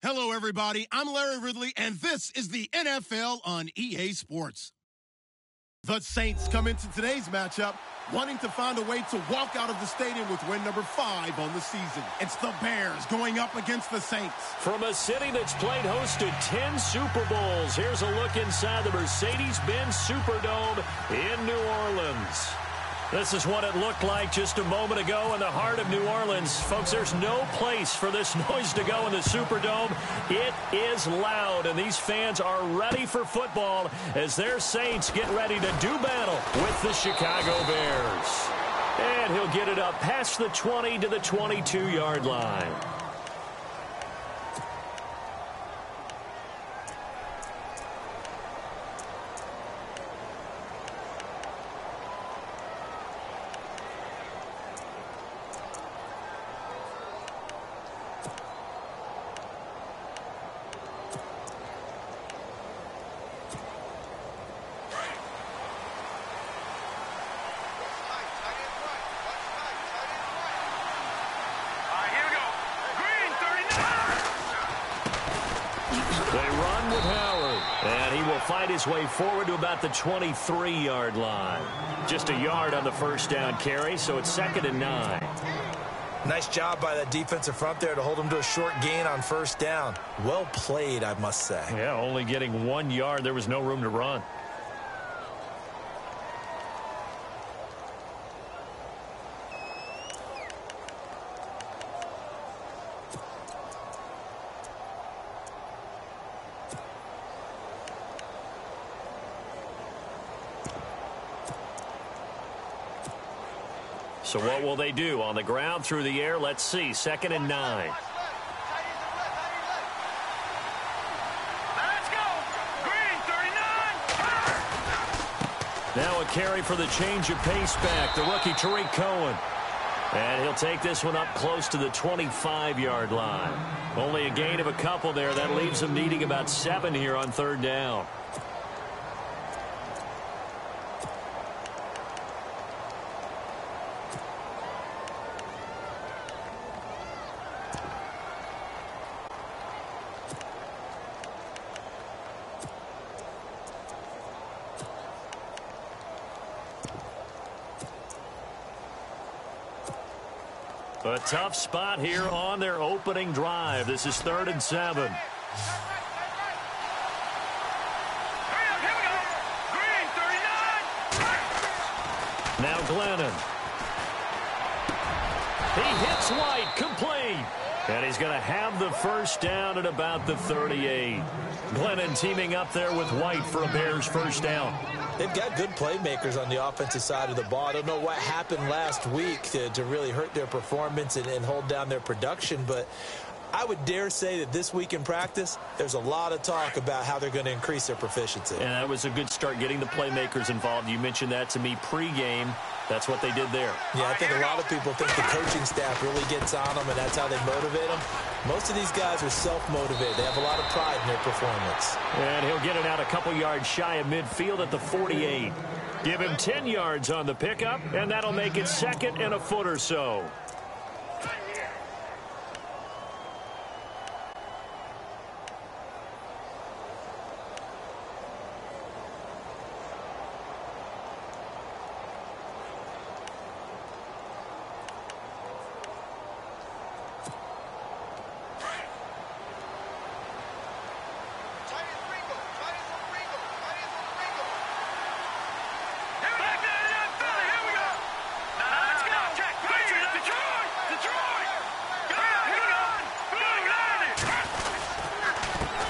Hello, everybody. I'm Larry Ridley, and this is the NFL on EA Sports. The Saints come into today's matchup wanting to find a way to walk out of the stadium with win number 5 on the season. It's the Bears going up against the Saints. From a city that's played host to 10 Super Bowls, here's a look inside the Mercedes-Benz Superdome in New Orleans. This is what it looked like just a moment ago in the heart of New Orleans. Folks, there's no place for this noise to go in the Superdome. It is loud, and these fans are ready for football as their Saints get ready to do battle with the Chicago Bears. And he'll get it up past the 20 to the 22-yard line. Fight his way forward to about the 23-yard line. Just a yard on the first down carry, so it's 2nd and 9. Nice job by that defensive front there to hold him to a short gain on first down. Well played, I must say. Yeah, only getting 1 yard. There was no room to run. So what will they do? On the ground, through the air? Let's see. 2nd and 9. Let's go. Green, 39. Now a carry for the change of pace back. The rookie, Tariq Cohen. And he'll take this one up close to the 25-yard line. Only a gain of a couple there. That leaves him needing about 7 here on 3rd down. A tough spot here on their opening drive. This is 3rd and 7. Here we go. Green, 39. Now Glennon. He hits White, complete. And he's going to have the first down at about the 38. Glennon teaming up there with White for a Bears first down. They've got good playmakers on the offensive side of the ball. I don't know what happened last week to really hurt their performance and hold down their production, but I would dare say that this week in practice, there's a lot of talk about how they're going to increase their proficiency. And that was a good start, getting the playmakers involved. You mentioned that to me pregame. That's what they did there. Yeah, I think a lot of people think the coaching staff really gets on them, and that's how they motivate them. Most of these guys are self-motivated. They have a lot of pride in their performance. And he'll get it out a couple yards shy of midfield at the 48. Give him 10 yards on the pickup, and that'll make it 2nd and a foot or so.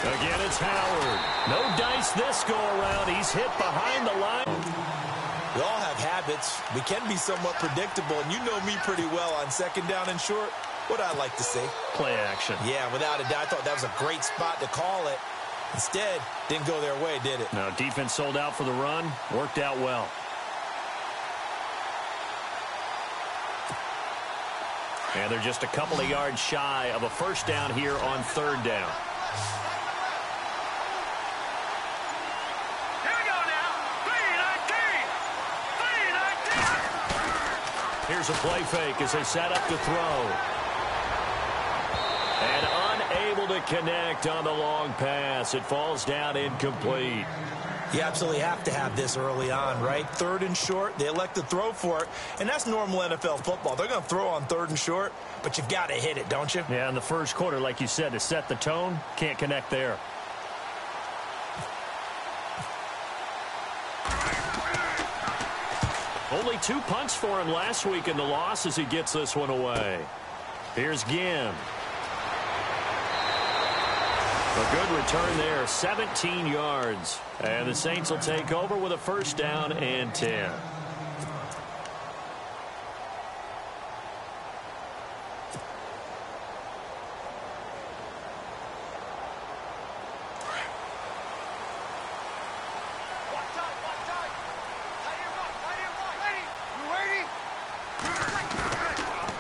Again, it's Howard. No dice this go-around. He's hit behind the line. We all have habits. We can be somewhat predictable, and you know me pretty well on 2nd down and short. What I like to see. Play action. Yeah, without a doubt. I thought that was a great spot to call it. Instead, didn't go their way, did it? No, defense sold out for the run. Worked out well. And they're just a couple of yards shy of a first down here on 3rd down. Here's a play fake as they set up to throw. And able to connect on the long pass. It falls down incomplete. You absolutely have to have this early on, right? 3rd and short, they elect to throw for it, and that's normal NFL football. They're going to throw on 3rd and short, but you've got to hit it, don't you? Yeah, in the first quarter, like you said, to set the tone, can't connect there. Only 2 punts for him last week in the loss as he gets this one away. Here's Ginn. A good return there, 17 yards. And the Saints will take over with a 1st down and 10.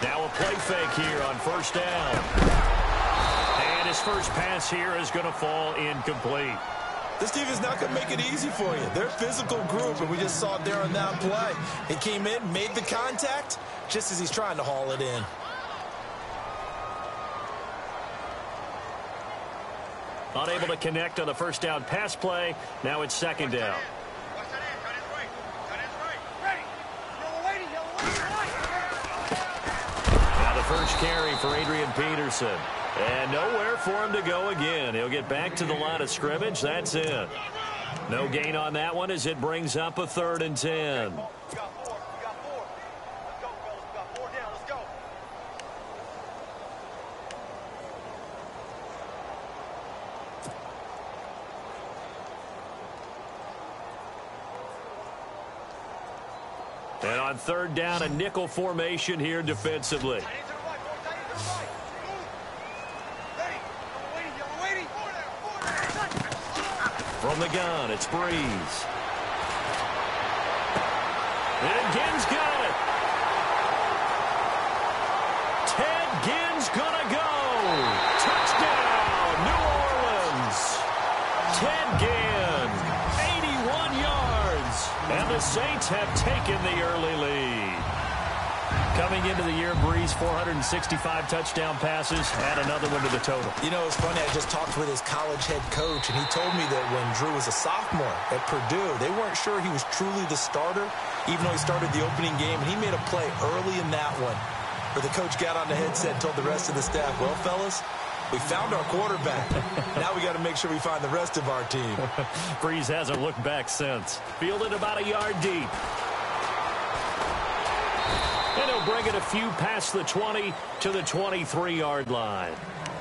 Now a play fake here on 1st down. And his first pass here is going to fall incomplete. This team is not going to make it easy for you. They're a physical group, and we just saw it there on that play. He came in, made the contact, just as he's trying to haul it in. Unable to connect on the 1st down pass play. Now it's 2nd down. Now the first carry for Adrian Peterson. And nowhere for him to go again. He'll get back to the line of scrimmage. That's it. No gain on that one as it brings up a 3rd and 10. And on 3rd down, a nickel formation here defensively. From the gun, it's Breeze. And Ginn's got it. Ted Ginn's gonna go. Touchdown, New Orleans. Ted Ginn, 81 yards. And the Saints have taken the early lead. Coming into the year, Breeze, 465 touchdown passes, add another one to the total. You know, it's funny, I just talked with his college head coach, and he told me that when Drew was a sophomore at Purdue, they weren't sure he was truly the starter, even though he started the opening game, and he made a play early in that one, where the coach got on the headset and told the rest of the staff, well, fellas, we found our quarterback. Now we got to make sure we find the rest of our team. Breeze hasn't looked back since. Fielded about a yard deep. And he'll bring it a few past the 20 to the 23-yard line.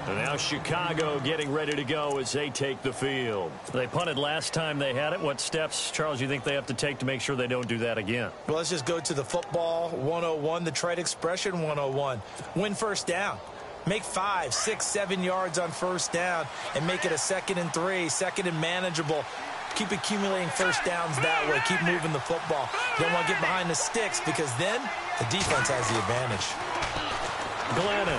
And now Chicago getting ready to go as they take the field. They punted last time they had it. What steps, Charles, you think they have to take to make sure they don't do that again? Well, let's just go to the football 101, the trite expression 101. Win 1st down. Make 5, 6, 7 yards on 1st down and make it a 2nd and 3, 2nd and manageable. Keep accumulating 1st downs that way. Keep moving the football. You don't want to get behind the sticks because then the defense has the advantage. Glennon.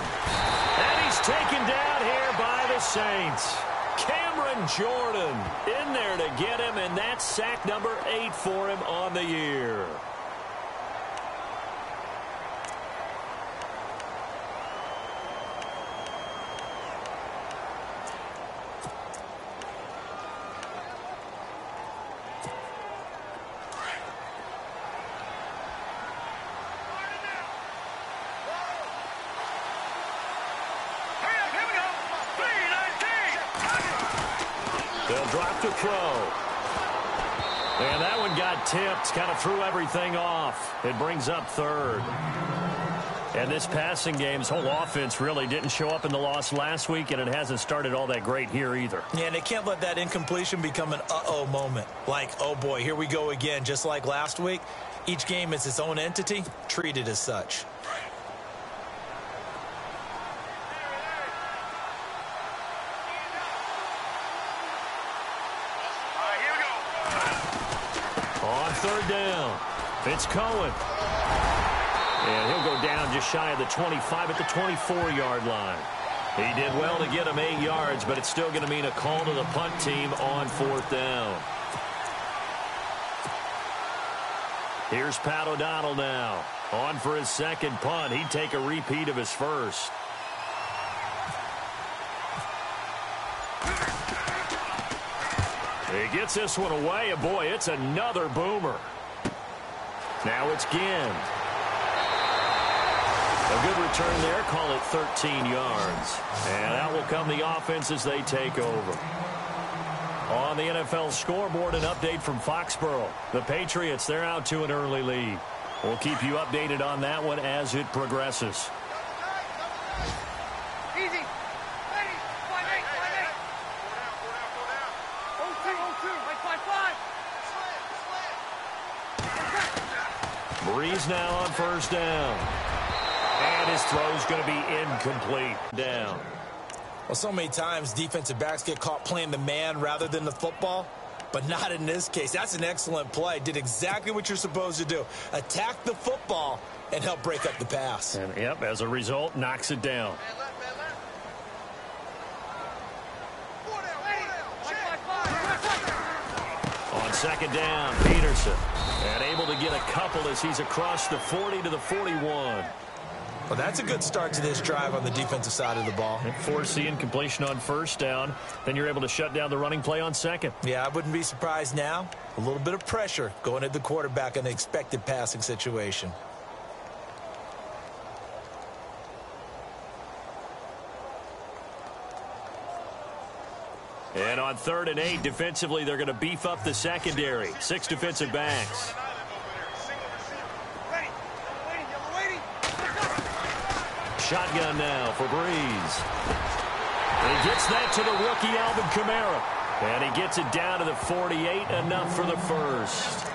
And he's taken down here by the Saints. Cameron Jordan in there to get him, and that's sack number 8 for him on the year. They'll drop to throw. And that one got tipped, kind of threw everything off. It brings up 3rd. And this passing game's whole offense really didn't show up in the loss last week, and it hasn't started all that great here either. Yeah, and they can't let that incompletion become an uh-oh moment. Like, oh boy, here we go again, just like last week. Each game is its own entity, treated as such. On 3rd down, it's Cohen. And he'll go down just shy of the 25 at the 24-yard line. He did well to get him 8 yards, but it's still going to mean a call to the punt team on 4th down. Here's Pat O'Donnell now. On for his 2nd punt. He'd take a repeat of his first. He gets this one away, and boy, it's another boomer. Now it's Ginn. A good return there, call it 13 yards. And out will come the offense as they take over. On the NFL scoreboard, an update from Foxborough. The Patriots, they're out to an early lead. We'll keep you updated on that one as it progresses. Easy. Ready. 5-8. 5-8. 5-5. Breeze now on first down. And his throw's going to be incomplete. Down. Well, so many times defensive backs get caught playing the man rather than the football, but not in this case. That's an excellent play. Did exactly what you're supposed to do. Attack the football and help break up the pass. And, yep, as a result, knocks it down. On second down, Peterson. And able to get a couple as he's across the 40 to the 41. Well, that's a good start to this drive on the defensive side of the ball. Force the incompletion on first down. Then you're able to shut down the running play on second. Yeah, I wouldn't be surprised now. A little bit of pressure going at the quarterback in an expected passing situation. And on 3rd and 8, defensively, they're going to beef up the secondary. 6 defensive backs. Shotgun now for Breeze. And he gets that to the rookie, Alvin Kamara. And he gets it down to the 48, enough for the first.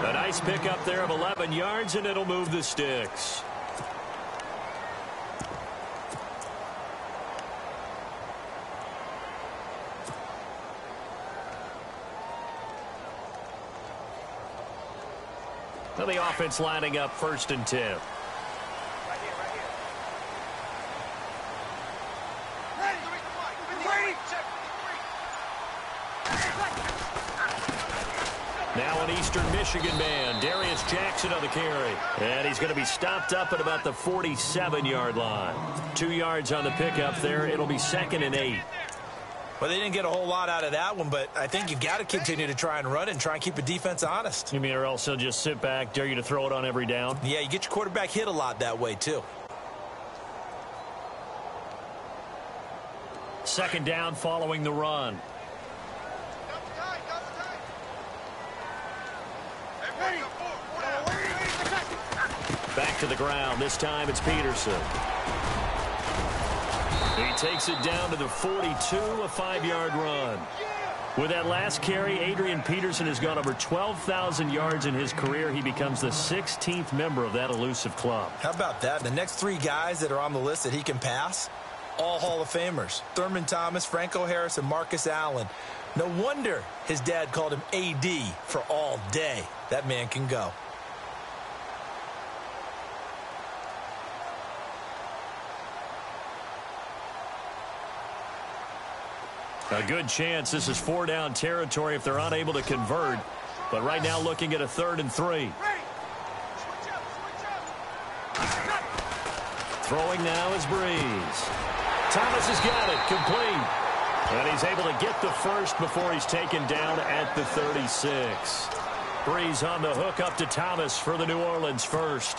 A nice pickup there of 11 yards, and it'll move the sticks. Now the offense lining up 1st and 10. Now an Eastern Michigan man, Darius Jackson on the carry. And he's going to be stopped up at about the 47-yard line. 2 yards on the pickup there. It'll be 2nd and 8. Well, they didn't get a whole lot out of that one, but I think you've got to continue to try and run and try and keep the defense honest. You mean, or else he'll just sit back, dare you to throw it on every down? Yeah, you get your quarterback hit a lot that way, too. 2nd down following the run. Back to the ground. This time it's Peterson. He takes it down to the 42, a 5-yard run. With that last carry, Adrian Peterson has gone over 12,000 yards in his career. He becomes the 16th member of that elusive club. How about that? The next 3 guys that are on the list that he can pass, all Hall of Famers. Thurman Thomas, Franco Harris, and Marcus Allen. No wonder his dad called him AD for all day. That man can go. A good chance this is 4-down territory if they're unable to convert. But right now looking at a 3rd and 3. Throwing now is Breeze. Thomas has got it, complete. And he's able to get the first before he's taken down at the 36. Breeze on the hook up to Thomas for the New Orleans first.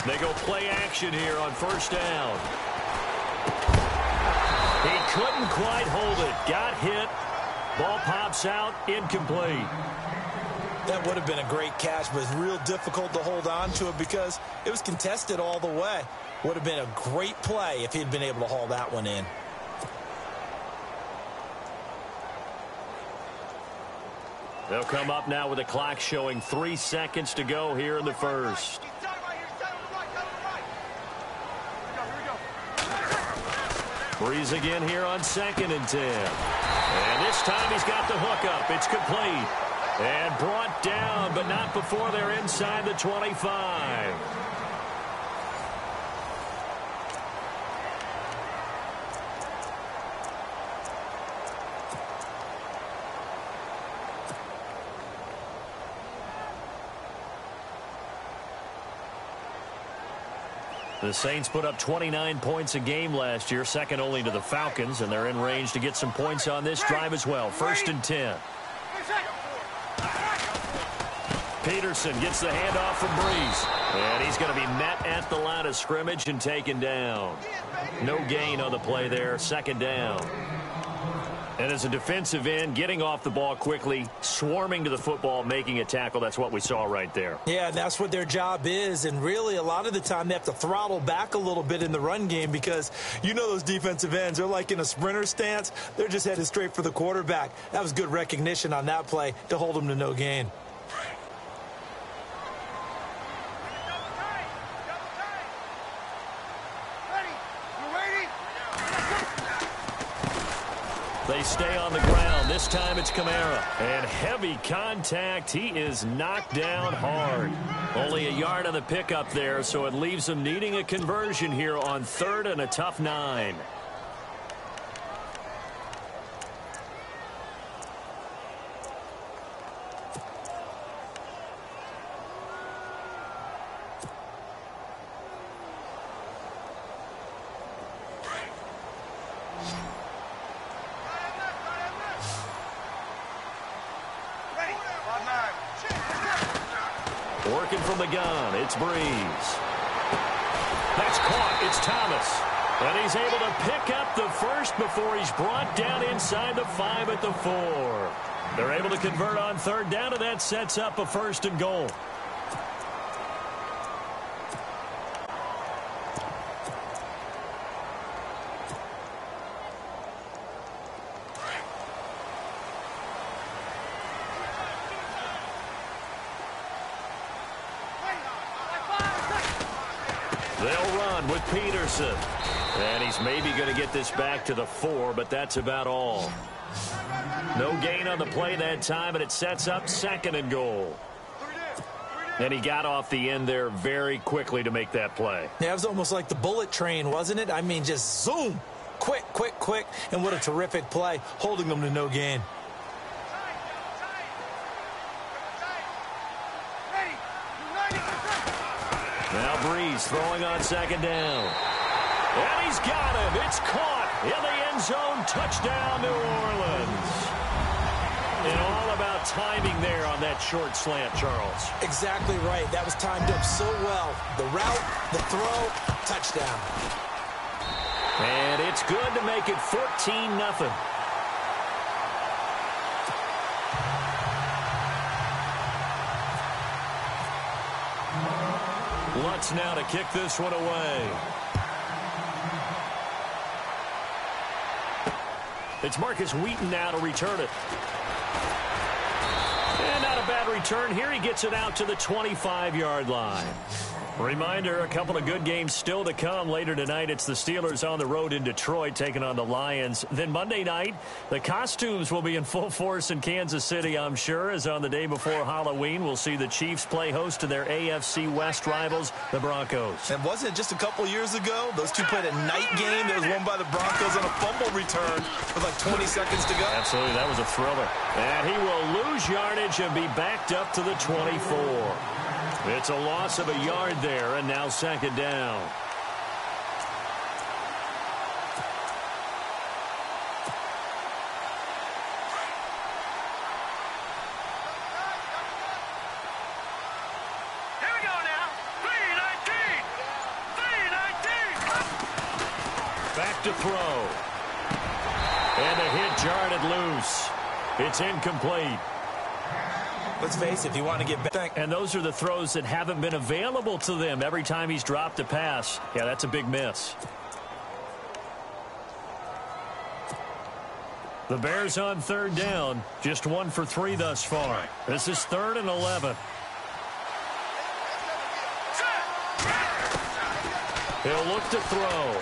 They go play action here on first down. He couldn't quite hold it. Got hit. Ball pops out. Incomplete. That would have been a great catch, but it's real difficult to hold on to it because it was contested all the way. Would have been a great play if he'd been able to haul that one in. They'll come up now with the clock showing 3 seconds to go here in the first. Breeze again here on 2nd and 10. And this time he's got the hook up. It's complete. And brought down, but not before they're inside the 25. The Saints put up 29 points a game last year, second only to the Falcons, and they're in range to get some points on this drive as well. 1st and 10. Peterson gets the handoff from Breeze. And he's going to be met at the line of scrimmage and taken down. No gain on the play there, 2nd down. And as a defensive end, getting off the ball quickly, swarming to the football, making a tackle, that's what we saw right there. Yeah, that's what their job is. And really, a lot of the time, they have to throttle back a little bit in the run game because you know those defensive ends, they're like in a sprinter stance. They're just headed straight for the quarterback. That was good recognition on that play to hold them to no gain. They stay on the ground. This time it's Kamara. And heavy contact. He is knocked down hard. Only a yard on the pickup there, so it leaves him needing a conversion here on 3rd and a tough 9. Working from the gun, it's Breeze. That's caught, it's Thomas. And he's able to pick up the first before he's brought down inside the 5 at the 4. They're able to convert on 3rd down, and that sets up a 1st and goal. They'll run with Peterson. And he's maybe going to get this back to the 4, but that's about all. No gain on the play that time, and it sets up 2nd and goal. And he got off the end there very quickly to make that play. Yeah, it was almost like the bullet train, wasn't it? I mean, just zoom. Quick, quick, quick. And what a terrific play, holding them to no gain. Now Breeze throwing on 2nd down. And he's got him. It's caught in the end zone. Touchdown, New Orleans. And all about timing there on that short slant, Charles. Exactly right. That was timed up so well. The route, the throw, touchdown. And it's good to make it 14-0. Lutz now to kick this one away. It's Marcus Wheaton now to return it. And not a bad return here. He gets it out to the 25-yard line. Reminder, a couple of good games still to come. Later tonight, it's the Steelers on the road in Detroit taking on the Lions. Then Monday night, the costumes will be in full force in Kansas City, I'm sure, as on the day before Halloween, we'll see the Chiefs play host to their AFC West rivals, the Broncos. And wasn't it just a couple years ago? Those two played a night game. There was one by the Broncos on a fumble return with like 20 seconds to go. Absolutely, that was a thriller. And he will lose yardage and be backed up to the 24. It's a loss of a yard there, and now 2nd down. Here we go now. 3-19. 3-19. Back to throw. And the hit jarred loose. It's incomplete. Let's face it, if you want to get back. And those are the throws that haven't been available to them every time he's dropped a pass. Yeah, that's a big miss. The Bears on 3rd down. Just 1 for 3 thus far. This is 3rd and 11. He'll look to throw.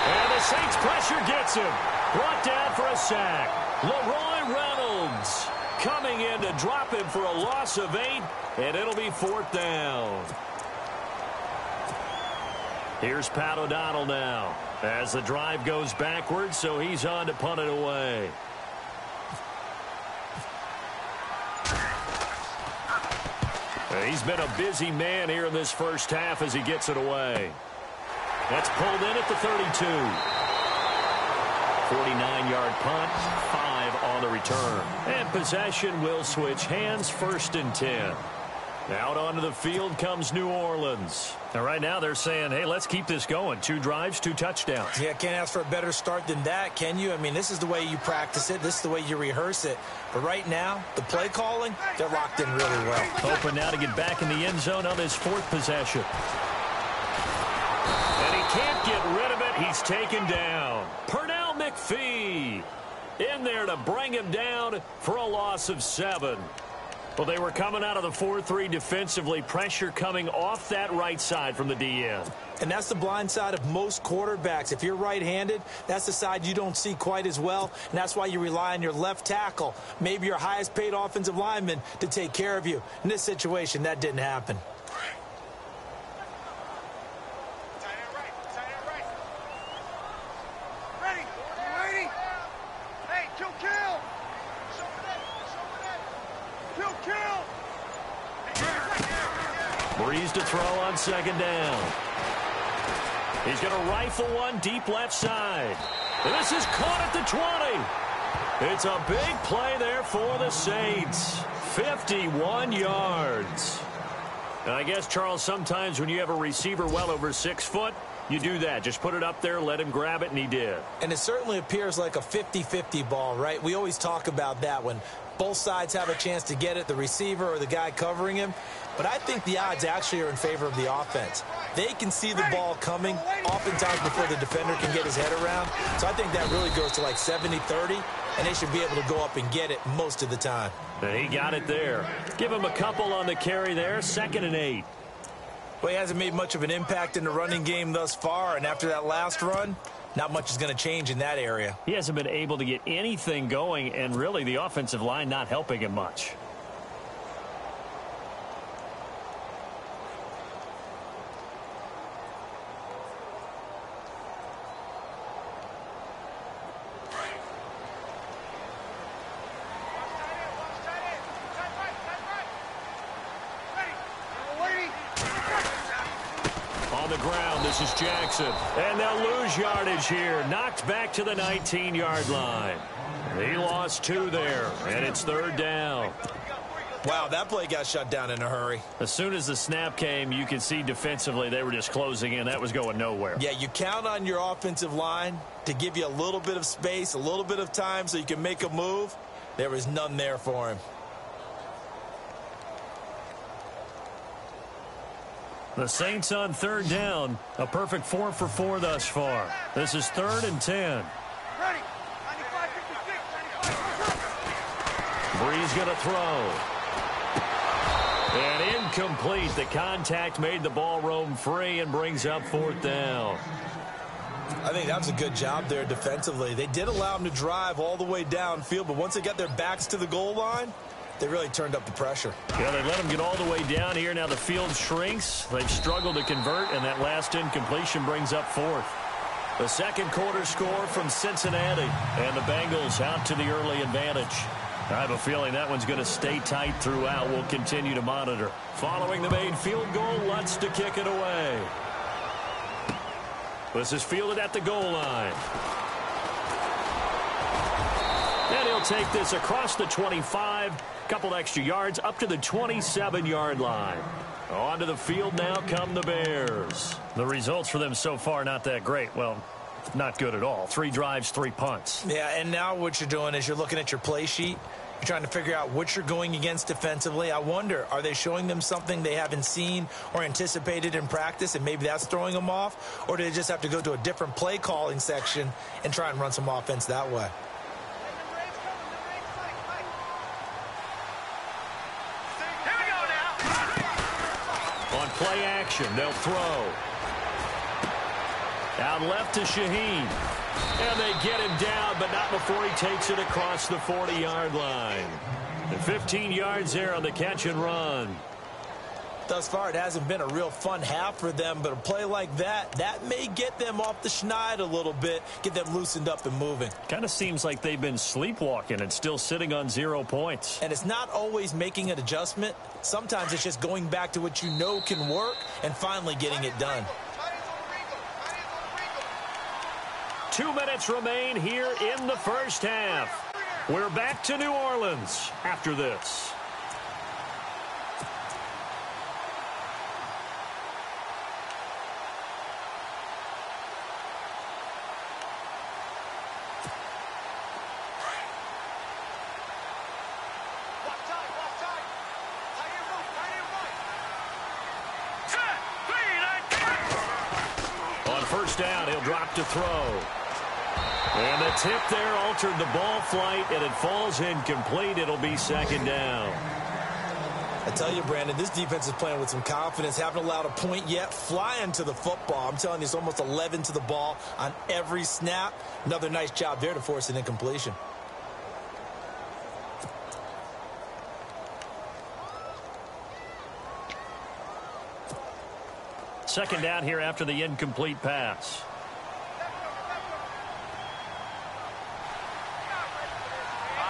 And the Saints pressure gets him. Brought down for a sack. Leroy Reynolds coming in to drop him for a loss of 8, and it'll be 4th down. Here's Pat O'Donnell now as the drive goes backwards, so he's on to punt it away. He's been a busy man here in this first half as he gets it away. That's pulled in at the 32. 49-yard punt, 5 on the return. And possession will switch hands, 1st and 10. Out onto the field comes New Orleans. And right now they're saying, hey, let's keep this going. 2 drives, 2 touchdowns. Yeah, can't ask for a better start than that, can you? I mean, this is the way you practice it. This is the way you rehearse it. But right now, the play calling, they're locked in really well. Hoping now to get back in the end zone on his 4th possession. And he can't get rid of it. He's taken down. Pernell McPhee in there to bring him down for a loss of 7. Well, they were coming out of the 4-3 defensively. Pressure coming off that right side from the DN. And that's the blind side of most quarterbacks. If you're right-handed, that's the side you don't see quite as well. And that's why you rely on your left tackle, maybe your highest-paid offensive lineman, to take care of you. In this situation, that didn't happen. Breeze to throw on 2nd down. He's going to rifle one deep left side. And this is caught at the 20. It's a big play there for the Saints. 51 yards. And I guess, Charles, sometimes when you have a receiver well over 6 foot, you do that. Just put it up there, let him grab it, and he did. And it certainly appears like a 50-50 ball, right? We always talk about that when both sides have a chance to get it, the receiver or the guy covering him. But I think the odds actually are in favor of the offense. They can see the ball coming oftentimes before the defender can get his head around. So I think that really goes to like 70-30, and they should be able to go up and get it most of the time. And he got it there. Give him a couple on the carry there, 2nd and 8. Well, he hasn't made much of an impact in the running game thus far, and after that last run, not much is going to change in that area. He hasn't been able to get anything going, and really the offensive line not helping him much. On the ground, this is Jackson. And they'll lose yardage here. Knocked back to the 19-yard line. He lost 2 there, and it's 3rd down. Wow, that play got shut down in a hurry. As soon as the snap came, you could see defensively they were just closing in. That was going nowhere. Yeah, you count on your offensive line to give you a little bit of space, a little bit of time so you can make a move. There was none there for him. The Saints on 3rd down. A perfect 4 for 4 thus far. This is 3rd and 10. Breeze going to throw. And incomplete. The contact made the ball roam free and brings up 4th down. I think that was a good job there defensively. They did allow them to drive all the way downfield, but once they got their backs to the goal line, they really turned up the pressure. Yeah, they let them get all the way down here. Now the field shrinks. They've struggled to convert, and that last incompletion brings up 4th. The 2nd quarter score from Cincinnati, and the Bengals out to the early advantage. I have a feeling that one's going to stay tight throughout. We'll continue to monitor. Following the made field goal, Lutz to kick it away. This is fielded at the goal line. And he'll take this across the 25. Couple extra yards up to the 27-yard line. Onto the field now come the Bears. The results for them so far not that great. Well, not good at all. 3 drives, 3 punts. Yeah, and now what you're doing is you're looking at your play sheet. You're trying to figure out what you're going against defensively. I wonder, are they showing them something they haven't seen or anticipated in practice, and maybe that's throwing them off? Or do they just have to go to a different play calling section and try and run some offense that way? On play action, they'll throw. Out left to Shaheen. And they get him down, but not before he takes it across the 40-yard line. And 15 yards there on the catch and run. Thus far, it hasn't been a real fun half for them, but a play like that may get them off the schneid a little bit, get them loosened up and moving. Kind of seems like they've been sleepwalking and still sitting on 0 points. And it's not always making an adjustment. Sometimes it's just going back to what you know can work and finally getting it done. 2 minutes remain here in the first half. We're back to New Orleans after this. First down, he'll drop to throw. And the tip there altered the ball flight, and it falls incomplete. It'll be second down. I tell you, Brandon, this defense is playing with some confidence. Haven't allowed a point yet. Flying to the football. I'm telling you, it's almost 11 to the ball on every snap. Another nice job there to force an incompletion. Second down here after the incomplete pass.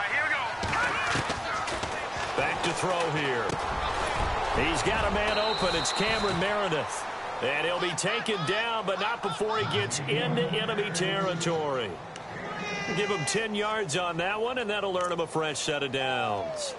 Here we go. Back to throw here. He's got a man open. It's Cameron Meredith. And he'll be taken down, but not before he gets into enemy territory. Give him 10 yards on that one, and that'll earn him a fresh set of downs.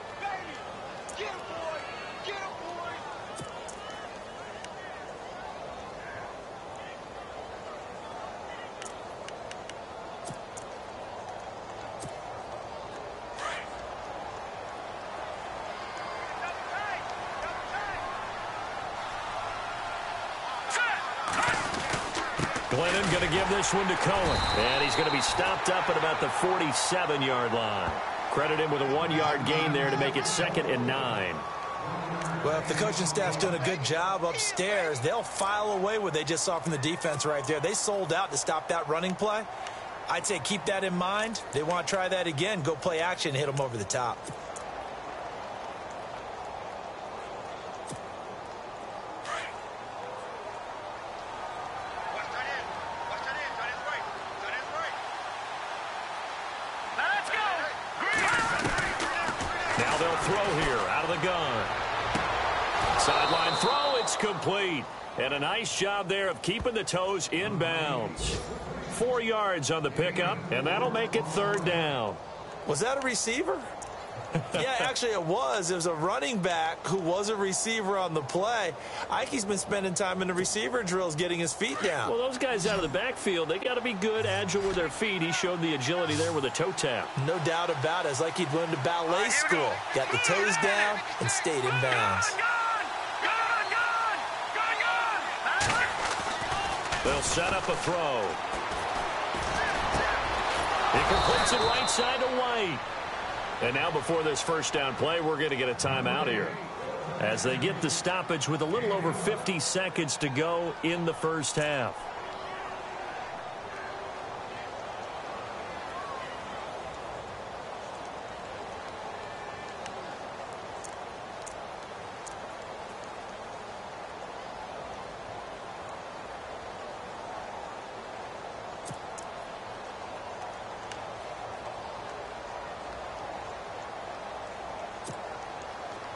Glennon going to give this one to Cohen. And he's going to be stopped up at about the 47-yard line. Credit him with a 1-yard gain there to make it 2nd and 9. Well, if the coaching staff's doing a good job upstairs, they'll file away what they just saw from the defense right there. They sold out to stop that running play. I'd say keep that in mind. They want to try that again. Go play action, hit them over the top. Now they'll throw here out of the gun. Sideline throw, it's complete. And a nice job there of keeping the toes in bounds. 4 yards on the pickup, and that'll make it 3rd down. Was that a receiver? Yeah, actually it was. It was a running back who was a receiver on the play. Ike's been spending time in the receiver drills getting his feet down. Well, those guys out of the backfield, they got to be good, agile with their feet. He showed the agility there with a toe tap. No doubt about it. It's like he'd learned to ballet school. Got the toes down and stayed in bounds. They'll set up a throw. He completes it right side to White. And now before this first down play, we're going to get a timeout here. As they get the stoppage with a little over 50 seconds to go in the first half.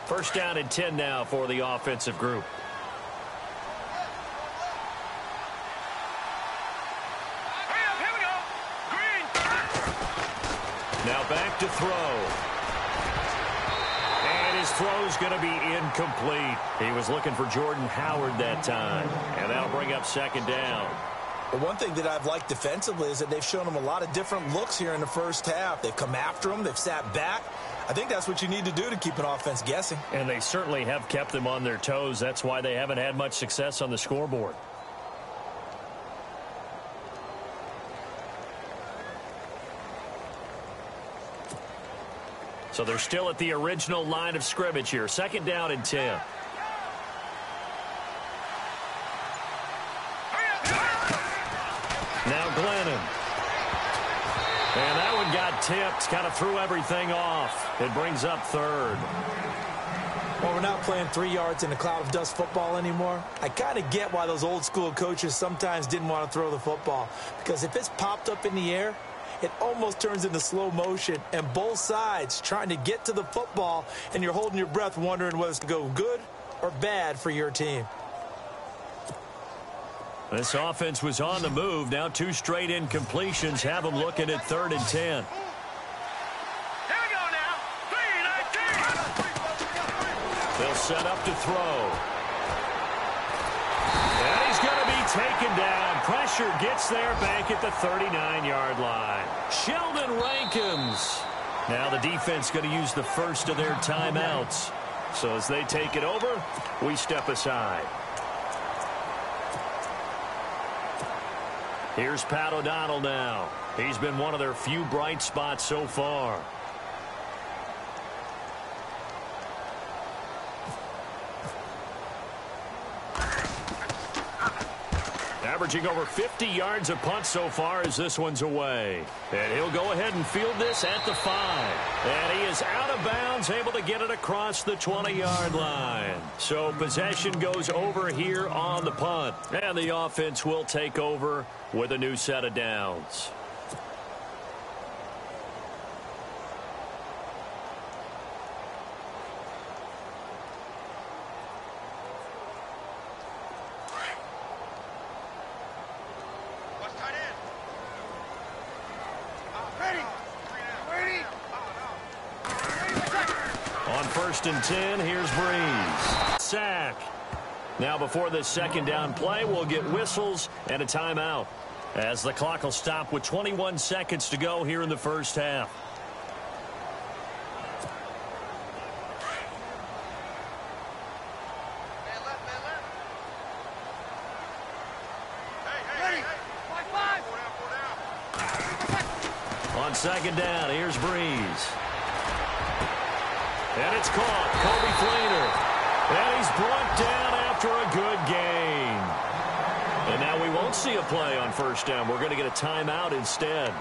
First down and 10 now for the offensive group. Here we go. Green. Now back to throw. And his throw's going to be incomplete. He was looking for Jordan Howard that time. And that'll bring up 2nd down. But one thing that I've liked defensively is that they've shown him a lot of different looks here in the first half. They've come after him. They've sat back. I think that's what you need to do to keep an offense guessing. And they certainly have kept them on their toes. That's why they haven't had much success on the scoreboard. So they're still at the original line of scrimmage here. 2nd down and 10. Now Glennon. And that one got tipped, kind of threw everything off. It brings up 3rd. Well, we're not playing 3 yards in a cloud of dust football anymore. I kind of get why those old school coaches sometimes didn't want to throw the football. Because if it's popped up in the air, it almost turns into slow motion. And both sides trying to get to the football, and you're holding your breath wondering whether it's to go good or bad for your team. This offense was on the move. Now 2 straight incompletions have them looking at 3rd and 10. They'll set up to throw. And he's going to be taken down. Pressure gets there back at the 39-yard line. Sheldon Rankins. Now the defense going to use the first of their timeouts. So as they take it over, we step aside. Here's Pat O'Donnell now. He's been one of their few bright spots so far. Averaging over 50 yards a punt so far as this one's away. And he'll go ahead and field this at the 5. And he is out of bounds, able to get it across the 20-yard line. So possession goes over here on the punt. And the offense will take over with a new set of downs. On 1st and 10, here's Breeze. Sack. Now before this second down play, we'll get whistles and a timeout, as the clock will stop with 21 seconds to go here in the first half. On second down, here's Breeze. And it's caught. Kobe Fleener. And he's brought down after a good gain. And now we won't see a play on 1st down. We're going to get a timeout instead,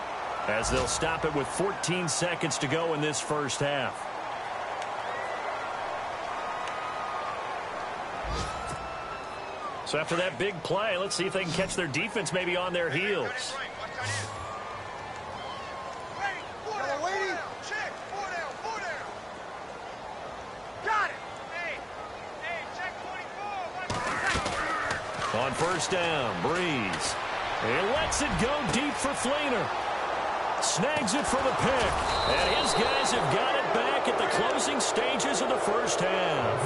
as they'll stop it with 14 seconds to go in this first half. So after that big play, let's see if they can catch their defense maybe on their heels. On 1st down, Breeze. He lets it go deep for Fleener. Snags it for the pick. And his guys have got it back at the closing stages of the first half.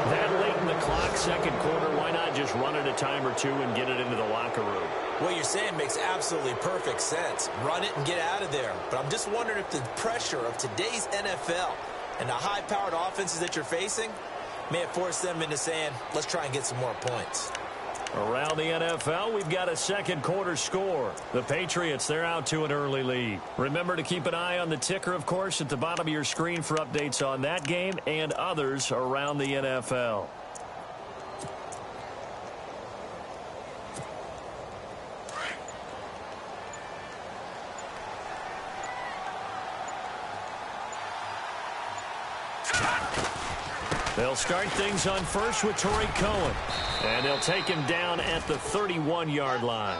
That late in the clock, second quarter, why not just run it a time or two and get it into the locker room? What you're saying makes absolutely perfect sense. Run it and get out of there. But I'm just wondering if the pressure of today's NFL and the high-powered offenses that you're facing may have forced them into saying, let's try and get some more points. Around the NFL, we've got a second quarter score. The Patriots, they're out to an early lead. Remember to keep an eye on the ticker, of course, at the bottom of your screen for updates on that game and others around the NFL. They'll start things on first with Tariq Cohen. And they'll take him down at the 31-yard line.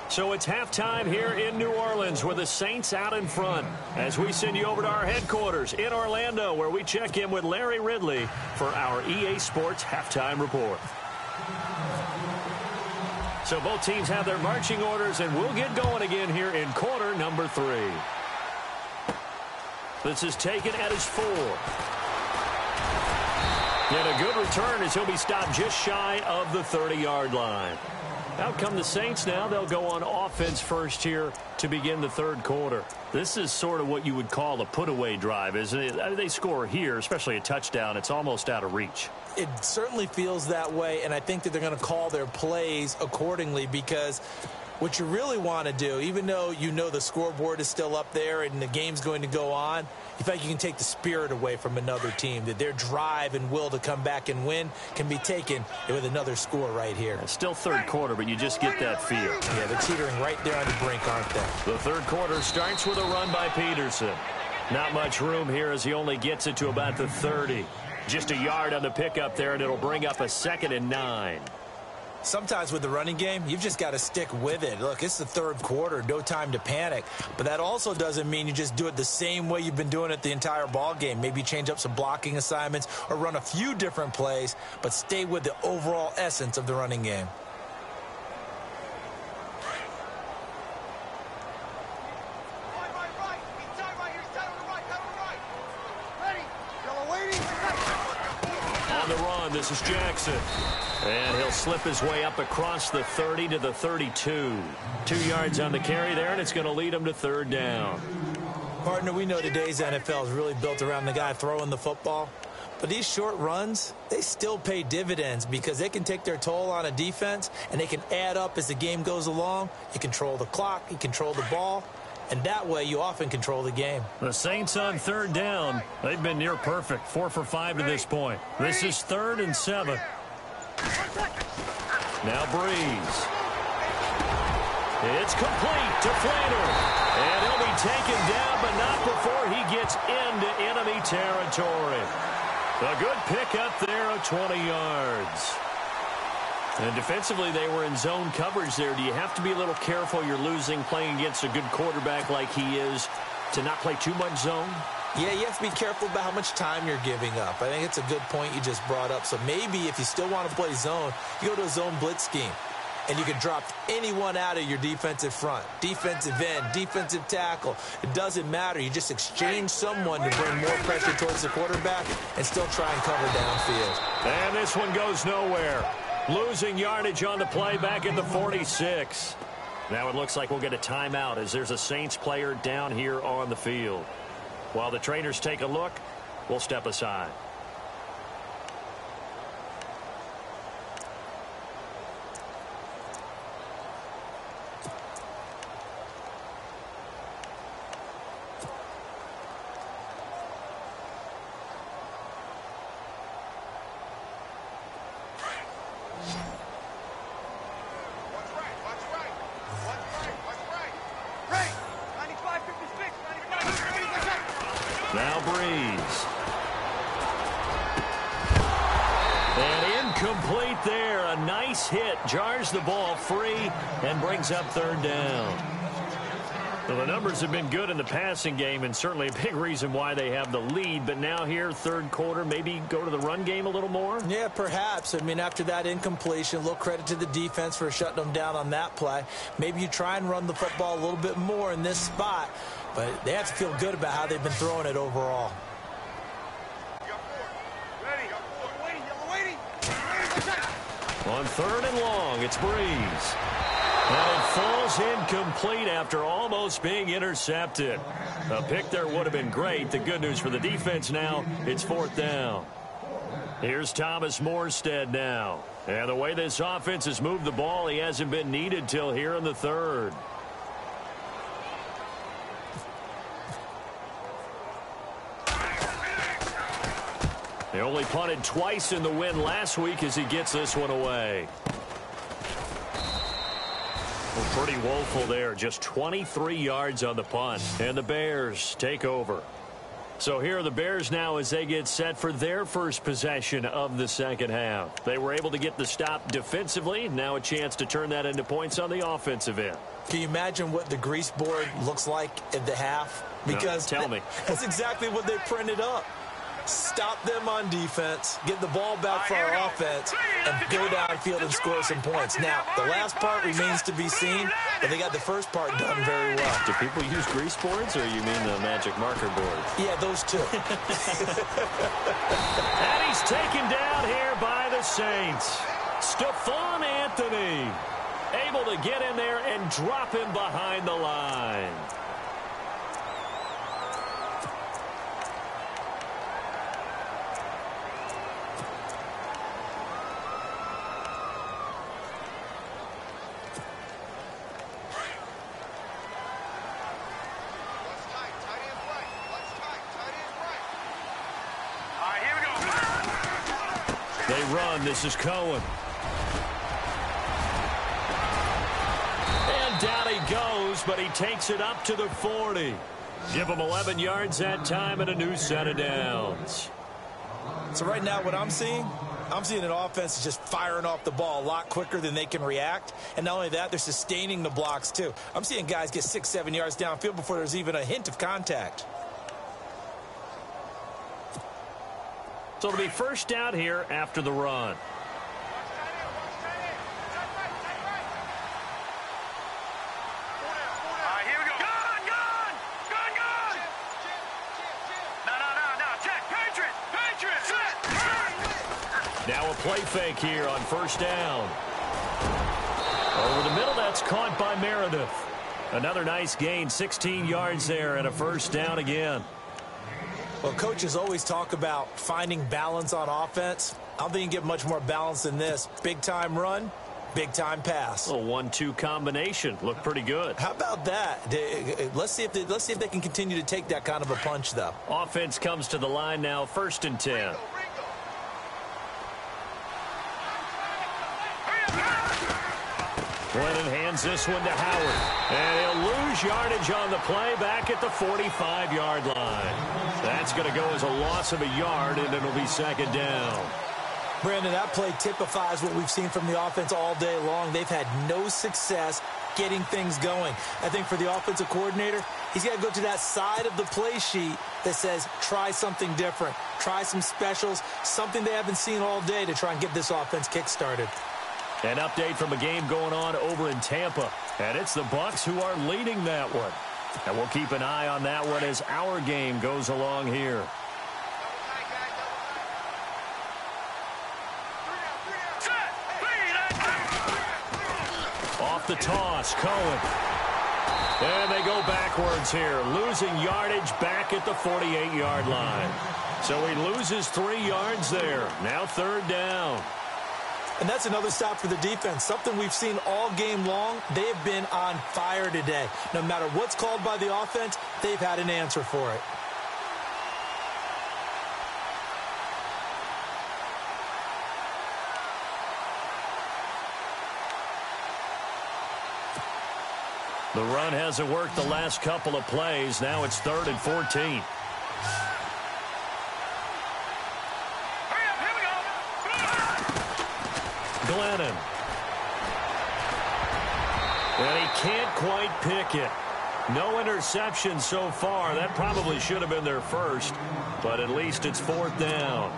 So it's halftime here in New Orleans with the Saints out in front, as we send you over to our headquarters in Orlando, where we check in with Larry Ridley for our EA Sports Halftime Report. So both teams have their marching orders, and we'll get going again here in quarter number 3. This is taken at his 4. And a good return as he'll be stopped just shy of the 30-yard line. Out come the Saints now. They'll go on offense first here to begin the third quarter. This is sort of what you would call a put-away drive, isn't it? I mean, they score here, especially a touchdown. It's almost out of reach. It certainly feels that way, and I think that they're going to call their plays accordingly, because what you really want to do, even though you know the scoreboard is still up there and the game's going to go on, you feel like you can take the spirit away from another team, that their drive and will to come back and win can be taken with another score right here. It's still third quarter, but you just get that feel. Yeah, they're teetering right there on the brink, aren't they? The third quarter starts with a run by Peterson. Not much room here as he only gets it to about the 30. Just a yard on the pickup there, and it'll bring up a 2nd and 9. Sometimes with the running game, you've just got to stick with it. Look, it's the third quarter, no time to panic. But that also doesn't mean you just do it the same way you've been doing it the entire ball game. Maybe change up some blocking assignments or run a few different plays, but stay with the overall essence of the running game. On the run, this is Jackson. And he'll slip his way up across the 30 to the 32. 2 yards on the carry there, and it's going to lead him to 3rd down. Partner, we know today's NFL is really built around the guy throwing the football. But these short runs, they still pay dividends because they can take their toll on a defense, and they can add up as the game goes along. You control the clock, you control the ball, and that way you often control the game. The Saints on 3rd down. They've been near perfect, 4 for 5 to this point. This is 3rd and 7. Now Breeze. It's complete to Flanner. And he'll be taken down, but not before he gets into enemy territory. A good pickup there of 20 yards. And defensively, they were in zone coverage there. Do you have to be a little careful? You're losing playing against a good quarterback like he is to not play too much zone? Yeah, you have to be careful about how much time you're giving up. I think it's a good point you just brought up. So maybe if you still want to play zone, you go to a zone blitz scheme. And you can drop anyone out of your defensive front. Defensive end, defensive tackle. It doesn't matter. You just exchange someone to bring more pressure towards the quarterback and still try and cover downfield. And this one goes nowhere. Losing yardage on the play back at the 46. Now it looks like we'll get a timeout as there's a Saints player down here on the field. While the trainers take a look, we'll step aside. Now Breeze. And incomplete there. A nice hit. Jars the ball free and brings up 3rd down. Well, the numbers have been good in the passing game and certainly a big reason why they have the lead. But now here, 3rd quarter, maybe go to the run game a little more? Yeah, perhaps. I mean, after that incompletion, a little credit to the defense for shutting them down on that play. Maybe you try and run the football a little bit more in this spot. But they have to feel good about how they've been throwing it overall. On 3rd and long, it's Breeze. And it falls incomplete after almost being intercepted. A pick there would have been great. The good news for the defense now, it's 4th down. Here's Thomas Morstead now. And the way this offense has moved the ball, he hasn't been needed till here in the 3rd. They only punted twice in the win last week as he gets this one away. Well, pretty woeful there. Just 23 yards on the punt. And the Bears take over. So here are the Bears now as they get set for their first possession of the second half. They were able to get the stop defensively. Now a chance to turn that into points on the offensive end. Can you imagine what the grease board looks like at the half? Because no, tell me. That's exactly what they printed up. Stop them on defense, get the ball back for our offense, and go downfield and score some points. Now, the last part remains to be seen, but they got the first part done very well. Do people use grease boards, or you mean the magic marker boards? Yeah, those two. And he's taken down here by the Saints. Stephon Anthony able to get in there and drop him behind the line. They run. This is Cohen. And down he goes, but he takes it up to the 40. Give him 11 yards that time and a new set of downs. So right now what I'm seeing an offense that's just firing off the ball a lot quicker than they can react. And not only that, they're sustaining the blocks too. I'm seeing guys get 6-7 yards downfield before there's even a hint of contact. So it'll be first down here after the run. Here we go. Gun! No. Check. Patriots. Set. Now a play fake here on first down. Over the middle, that's caught by Meredith. Another nice gain, 16 yards there, and a first down again. Well, coaches always talk about finding balance on offense. I don't think you can get much more balance than this. Big-time run, big-time pass. A 1-2 combination. Looked pretty good. How about that? Let's see if they can continue to take that kind of a punch, though. Offense comes to the line now, 1st and 10. Glennon hands this one to Howard. And he'll lose yardage on the play back at the 45-yard line. That's going to go as a loss of a yard, and it'll be 2nd down. Brandon, that play typifies what we've seen from the offense all day long. They've had no success getting things going. I think for the offensive coordinator, he's got to go to that side of the play sheet that says try something different, try some specials, something they haven't seen all day to try and get this offense kick-started. An update from a game going on over in Tampa. And it's the Bucs who are leading that one. And we'll keep an eye on that one as our game goes along here. Off the toss, Cohen. And they go backwards here, losing yardage back at the 48-yard line. So he loses 3 yards there. Now 3rd down. And that's another stop for the defense. Something we've seen all game long. They have been on fire today. No matter what's called by the offense, they've had an answer for it. The run hasn't worked the last couple of plays. Now it's 3rd and 14. Glennon. And he can't quite pick it. No interception so far. That probably should have been their first, but at least it's 4th down.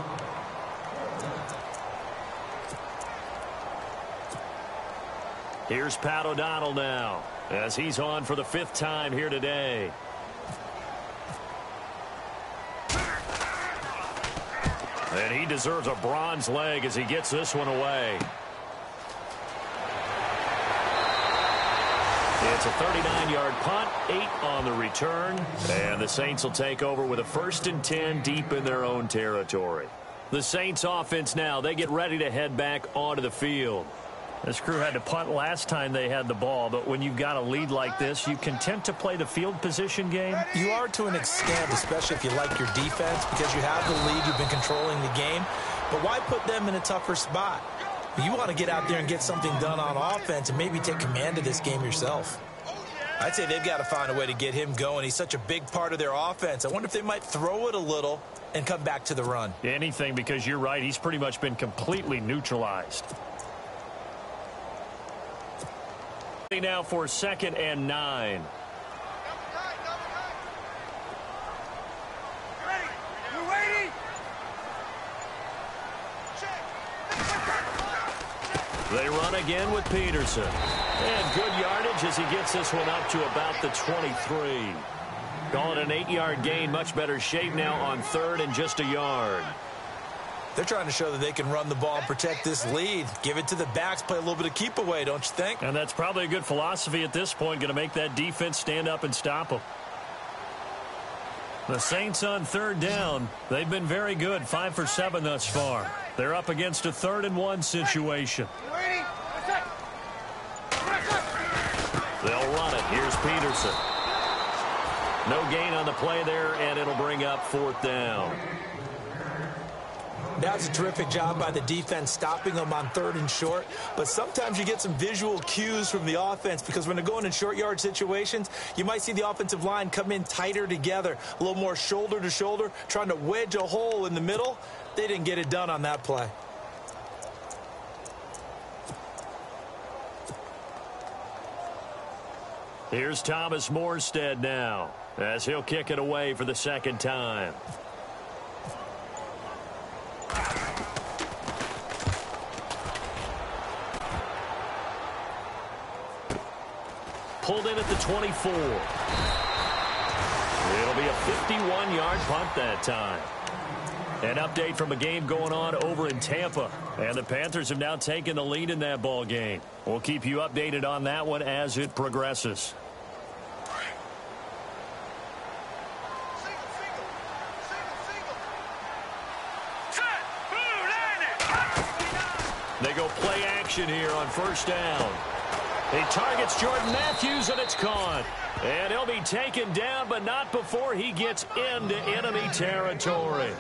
Here's Pat O'Donnell now, as he's on for the 5th time here today. And he deserves a bronze leg as he gets this one away. It's a 39-yard punt, 8 on the return, and the Saints will take over with a 1st and 10 deep in their own territory. The Saints offense now, they get ready to head back onto the field. This crew had to punt last time they had the ball, but when you've got a lead like this, you content to play the field position game? You are to an extent, especially if you like your defense, because you have the lead, you've been controlling the game. But why put them in a tougher spot? You want to get out there and get something done on offense and maybe take command of this game yourself. I'd say they've got to find a way to get him going. He's such a big part of their offense. I wonder if they might throw it a little and come back to the run. Anything, because you're right. He's pretty much been completely neutralized. Now for 2nd and 9. They run again with Peterson. And good yardage as he gets this one up to about the 23. Calling an 8-yard gain. Much better shape now on 3rd and just a yard. They're trying to show that they can run the ball and protect this lead. Give it to the backs, play a little bit of keep away, don't you think? And that's probably a good philosophy at this point. Going to make that defense stand up and stop them. The Saints on 3rd down. They've been very good. 5 for 7 thus far. They're up against a 3rd and 1 situation. They'll run it. Here's Peterson. No gain on the play there, and it'll bring up 4th down. That's a terrific job by the defense stopping them on 3rd and short. But sometimes you get some visual cues from the offense, because when they're going in short yard situations, you might see the offensive line come in tighter together, a little more shoulder to shoulder, trying to wedge a hole in the middle. They didn't get it done on that play. Here's Thomas Morstead now, as he'll kick it away for the second time. Pulled in at the 24. It'll be a 51-yard punt that time. An update from a game going on over in Tampa. And the Panthers have now taken the lead in that ball game. We'll keep you updated on that one as it progresses. They go play action here on first down. He targets Jordan Matthews, and it's caught. And he'll be taken down, but not before he gets into enemy territory.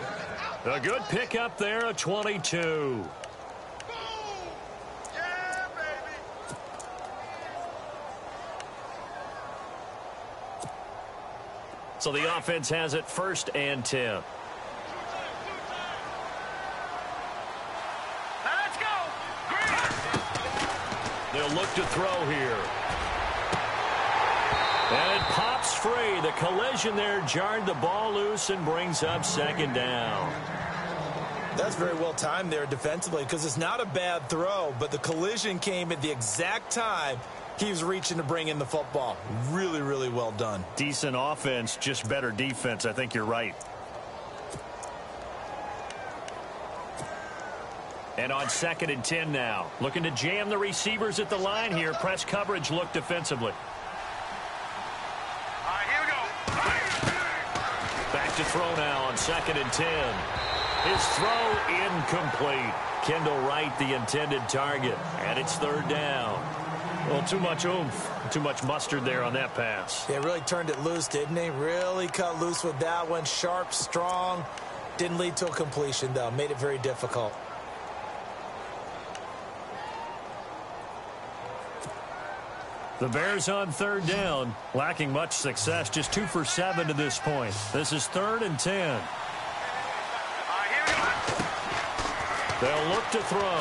A good pickup there, a 22. Yeah, baby. So the offense has it 1st and 10. They'll look to throw here. And it pops free. The collision there jarred the ball loose and brings up 2nd down. That's very well timed there defensively because it's not a bad throw, but the collision came at the exact time he was reaching to bring in the football. Really, really well done. Decent offense, just better defense. I think you're right. And on 2nd and 10 now. Looking to jam the receivers at the line here. Press coverage look defensively. All right, here we go. Back to throw now on 2nd and 10. His throw incomplete. Kendall Wright the intended target. And it's 3rd down. Well, too much oomph. Too much mustard there on that pass. Yeah, really turned it loose, didn't he? Really cut loose with that one. Sharp, strong. Didn't lead to a completion, though. Made it very difficult. The Bears on 3rd down, lacking much success, just 2 for 7 to this point. This is 3rd and 10. All right, here we go. They'll look to throw.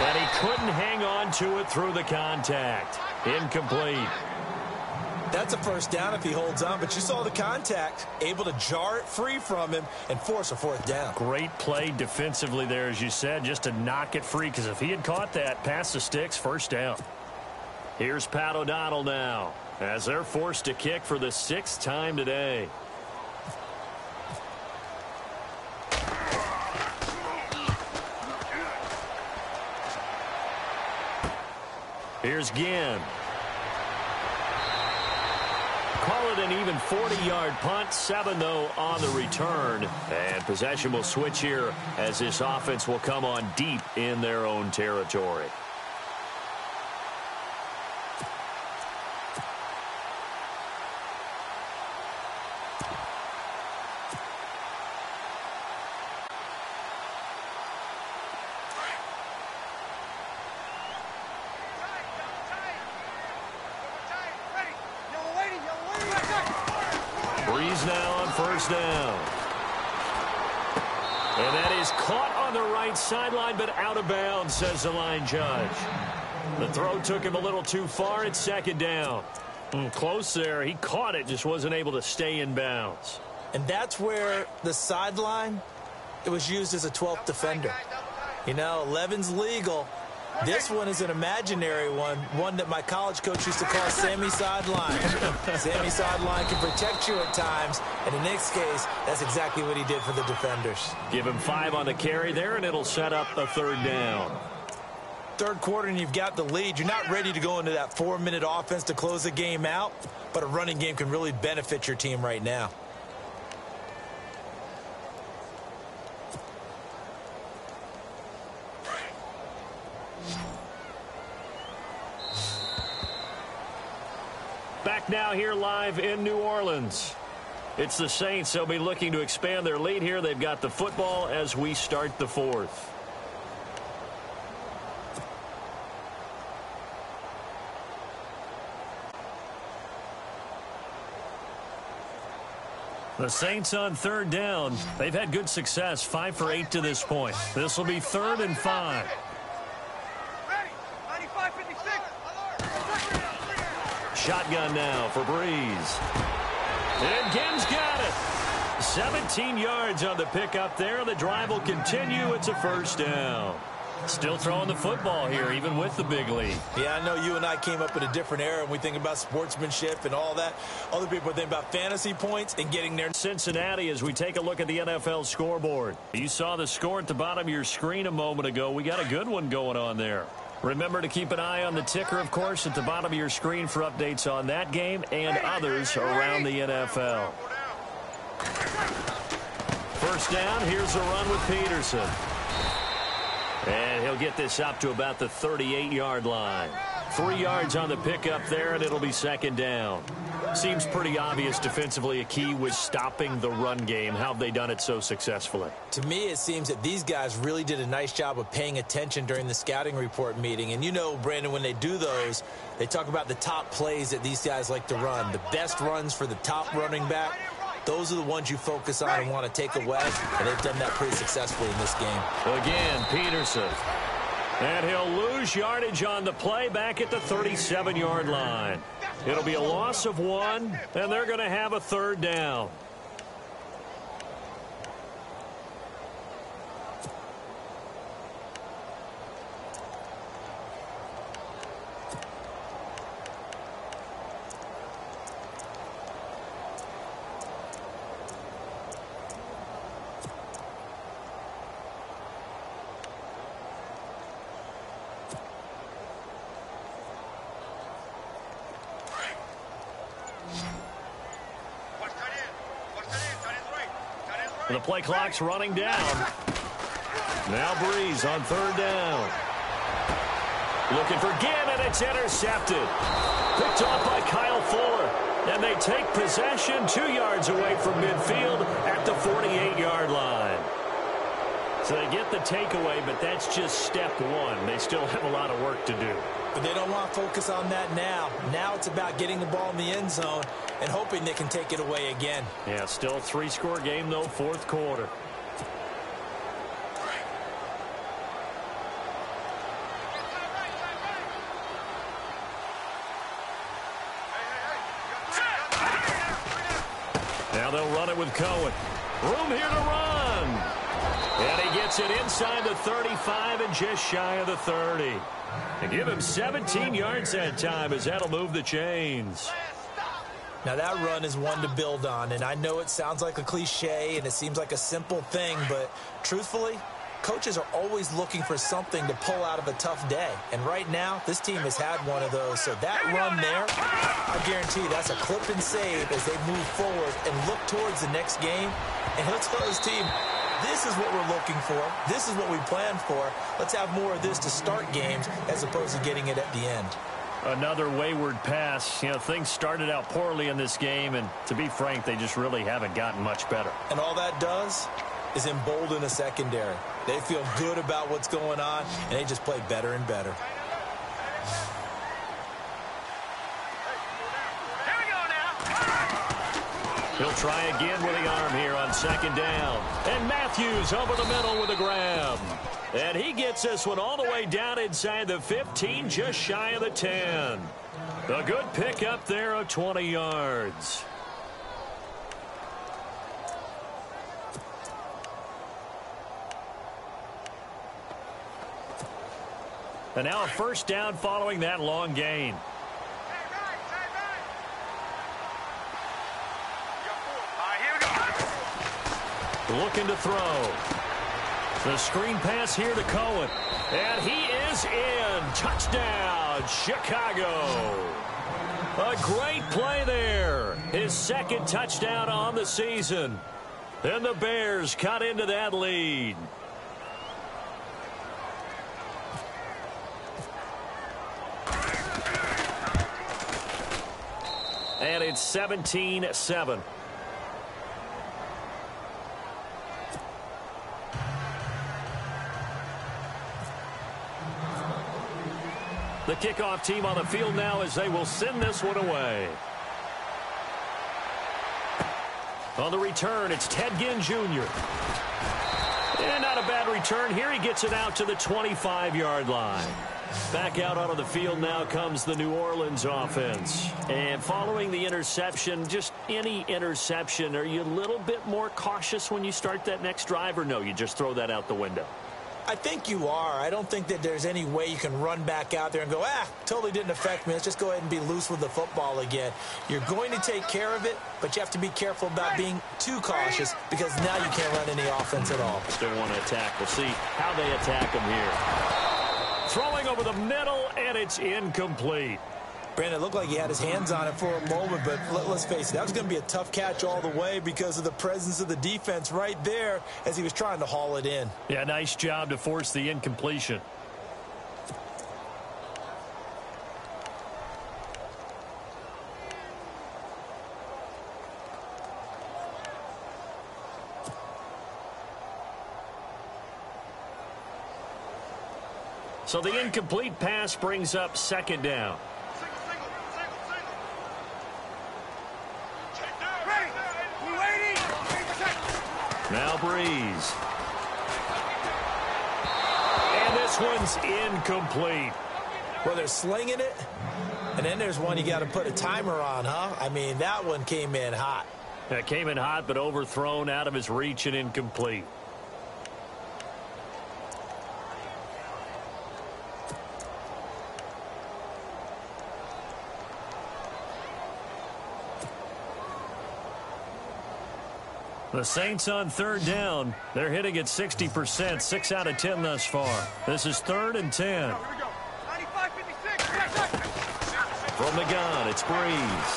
And he couldn't hang on to it through the contact. Incomplete. That's a 1st down if he holds on, but you saw the contact, able to jar it free from him and force a 4th down. Great play defensively there, as you said, just to knock it free, because if he had caught that, past the sticks, 1st down. Here's Pat O'Donnell now, as they're forced to kick for the 6th time today. Here's Ginn. Call it an even 40-yard punt, 7 though on the return. And possession will switch here as this offense will come on deep in their own territory. Breeze now on 1st down. And that is caught on the right sideline, but out of bounds, says the line judge. The throw took him a little too far. It's 2nd down. Close there. He caught it, just wasn't able to stay in bounds. And that's where the sideline, it was used as a 12th defender. You know, 11's legal. This one is an imaginary one that my college coach used to call Sammy Sideline. Sammy Sideline can protect you at times, and in this case, that's exactly what he did for the defenders. Give him 5 on the carry there, and it'll set up a 3rd down. 3rd quarter, and you've got the lead. You're not ready to go into that 4-minute offense to close the game out, but a running game can really benefit your team right now. Back now here live in New Orleans. It's the Saints. They'll be looking to expand their lead here. They've got the football as we start the 4th. The Saints on third down. They've had good success, 5 for 8 to this point. This will be 3rd and 5. Ready. 95-56. Shotgun now for Breeze. And Gibbs got it. 17 yards on the pickup there. The drive will continue. It's a first down. Still throwing the football here, even with the big lead. Yeah, I know you and I came up in a different era, and we think about sportsmanship and all that. Other people think about fantasy points and getting there. Cincinnati, as we take a look at the NFL scoreboard. You saw the score at the bottom of your screen a moment ago. We got a good one going on there. Remember to keep an eye on the ticker, of course, at the bottom of your screen for updates on that game and others around the NFL. First down, here's a run with Peterson. And he'll get this up to about the 38-yard line. 3 yards on the pickup there, and it'll be second down. Seems pretty obvious defensively a key was stopping the run game. How have they done it so successfully? To me, it seems that these guys really did a nice job of paying attention during the scouting report meeting. And you know, Brandon, when they do those, they talk about the top plays that these guys like to run. The best runs for the top running back. Those are the ones you focus on and want to take away, and they've done that pretty successfully in this game. Again, Peterson. And he'll lose yardage on the play back at the 37-yard line. It'll be a loss of 1, and they're going to have a third down. The play clock's running down. Now Breeze on third down. Looking for Ginn, and it's intercepted. Picked off by Kyle Fuller. And they take possession 2 yards away from midfield at the 48-yard line. So they get the takeaway, but that's just step one. They still have a lot of work to do. But they don't want to focus on that now. Now it's about getting the ball in the end zone and hoping they can take it away again. Yeah, still a 3-score game, though, fourth quarter. Now they'll run it with Cohen. Room here to run. And he gets it inside the 35 and just shy of the 30. And give him 17 yards that time as that'll move the chains. Now that run is one to build on, and I know it sounds like a cliche and it seems like a simple thing, but truthfully, coaches are always looking for something to pull out of a tough day. And right now, this team has had one of those. So that run there, I guarantee that's a clip and save as they move forward and look towards the next game. And he'll tell his team, this is what we're looking for. This is what we planned for. Let's have more of this to start games as opposed to getting it at the end. Another wayward pass. You know, things started out poorly in this game, and to be frank, they just really haven't gotten much better. And all that does is embolden a secondary. They feel good about what's going on, and they just play better and better. Here we go now. He'll try again with the arm here on second down. And Matthews over the middle with a grab. And he gets this one all the way down inside the 15, just shy of the 10. A good pick up there of 20 yards. And now a first down following that long gain. Looking to throw. The screen pass here to Cohen. And he is in. Touchdown, Chicago. A great play there. His second touchdown on the season. And the Bears cut into that lead. And it's 17-7. The kickoff team on the field now as they will send this one away. On the return, it's Ted Ginn Jr. And not a bad return here. He gets it out to the 25-yard line. Back out onto the field now comes the New Orleans offense. And following the interception, just any interception, are you a little bit more cautious when you start that next drive, or no, you just throw that out the window? I think you are. I don't think that there's any way you can run back out there and go, totally didn't affect me. Let's just go ahead and be loose with the football again. You're going to take care of it, but you have to be careful about being too cautious because now you can't run any offense at all. Still want to attack. We'll see how they attack him here. Throwing over the middle, and it's incomplete. Brandon, it looked like he had his hands on it for a moment, but let's face it, that was going to be a tough catch all the way because of the presence of the defense right there as he was trying to haul it in. Yeah, nice job to force the incompletion. So the incomplete pass brings up second down. Now Breeze. And this one's incomplete. Well, they're slinging it, and then there's one you got to put a timer on, huh? I mean, that one came in hot. That came in hot, but overthrown, out of his reach, and incomplete. The Saints on third down. They're hitting at 60%, 6 out of 10 thus far. This is 3rd and 10. From the gun, it's Breeze.